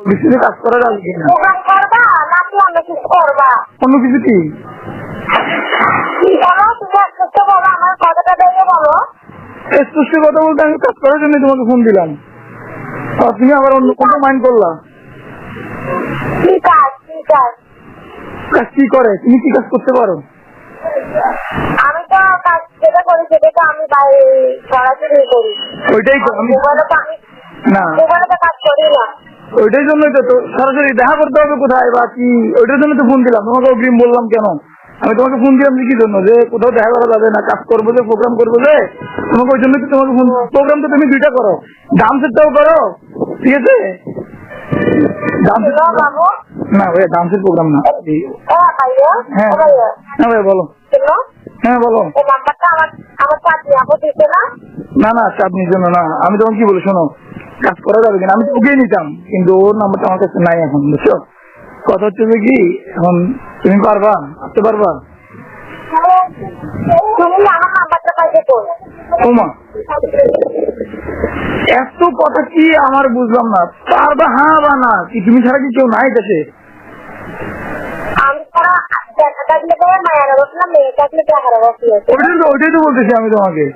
বৃষ্টিতে কাজ করা যাবে কিনা? প্রোগ্রাম করবা নাকি অন্য কিছু করবা? অন্য কিছু কি? বলো, তুমি স্পষ্ট বলো, আমার কথাটা ভেঙে বলো। স্পষ্ট কথা বলতে আমি কাজ করার জন্য তোমাকে ফোন দিলাম, আর তুমি আবার অন্য কোনো মাইন্ড করলা। কি কাজ? কি কাজ? কাজ কি করে? তুমি কি কাজ করতে পারো? আমি তো কাজ যেটা করি সেটা তো আমি বাইরে সরাসরি করি। ওইটাই তো আমি মোবাইলে তো আমি না, মোবাইলে তো কাজ করি না। ওইটাই জন্যই তো সরাসরি দেখা করতে হবে কোথায় বা কি, ওইটার জন্য তো ফোন দিলাম তোমাকে। অগ্রিম বললাম কেন? আমি তোমাকে ফোন দিলাম কি জন্য, যে কোথাও দেখা করা যাবে না, কাজ করবো যে প্রোগ্রাম করবো যে, তোমাকে ওই জন্যই তো তোমাকে ফোন। প্রোগ্রাম তো তুমি দুইটা করো, ডান্সেরটাও করো, ঠিক আছে? বাবু না ভাইয়া, ডান্সের প্রোগ্রাম না। হ্যাঁ হ্যাঁ ভাইয়া বলো। হ্যাঁ বলো। এই নাম্বারটা আমার চাকরি আপু দিতে না? না না, চাপ নির জন্য না। আমি তোমাকে কি বলি শোনো, কাজ করা যাবে কিনা আমি ওকে নিতাম, কিন্তু ওর নাম্বারটা আমার কাছে নাই এখন, বুঝছো? কথা হচ্ছে যে কি, এখন তুমি পারবা, আসতে পারবা? তুমি আমার নাম্বারটা পাইতে কোন? ওমা, এত কথা কি আমার বুঝলাম না। পারবা হ্যাঁ বা না, কি তুমি ছাড়া কি কেউ নাই কাছে? আমি তারা দেখা থাকলে মায়েরা বসলাম, মেয়ে থাকলে দেখারা বসলে। ওইটাই তো বলতেছি আমি তোমাকে।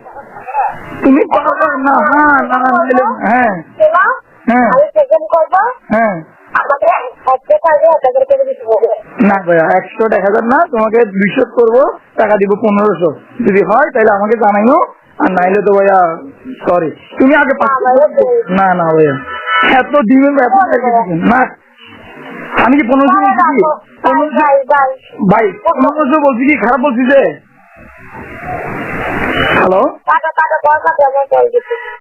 তুমি পারবা না? হ্যাঁ না হ্যাঁ হ্যাঁ আমি সেকেন্ড করবো, হ্যাঁ। আমাকে একটা কাজে 1000 করে দিতে হবে। না ভাইয়া, 100 না, তোমাকে 200 করবো, টাকা দিব 1500। যদি হয় তাহলে আমাকে জানাইও, আর নাইলে তো ভাইয়া সরি। তুমি আগে না না ভাইয়া, এত দিবেন না। আমি কি 1500 বলছি কি? 1500 ভাই, 1500 বলছি কি খারাপ বলছি যে? হ্যালো, টাকা টাকা পয়সা